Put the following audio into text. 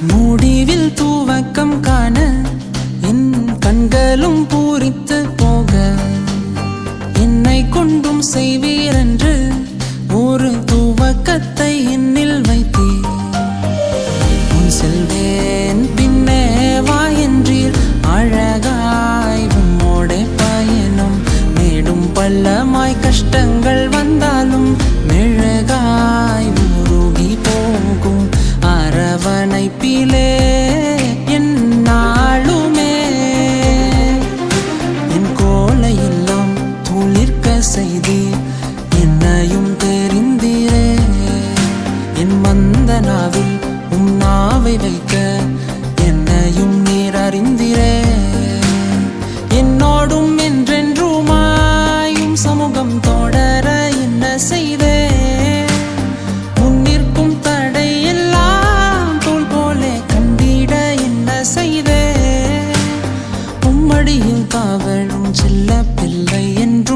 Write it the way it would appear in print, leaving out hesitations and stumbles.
முடிவில் தூவக்கம் காண என் கண்களும் பூரித்து போக என்னை கொண்டும் செய்வீரென்று ஒரு தூவக்கத்தை என்னில் வைத்தீர். உன் செல்வேன் பின்னே வா என்றீர். அழகாய் உம்மோடே பயணம் மேடும் பள்ளமாய் கஷ்டங்கள் வந்தாலும் மெழுகாய் உருகி போகும் அரவணைப்பிலே என் நாளுமே. என் கோலையெல்லாம் துளிர்க்க செய்தீர். என்னையும் தெரிந்தீரே. என் மந்த நாவில் உம் நாவை வைக்க என்னையும் நீர் அறிந்தீரே. என்னோடும் என்றென்றுமாயும் சமூகம் தொடர என்ன செய்தே. முன்னிற்கும் தடையெல்லாம் தோல் போலே கண்டிட என்ன செய்தே. உம்மடியில் காவலும் செல்ல பிள்ளை என்று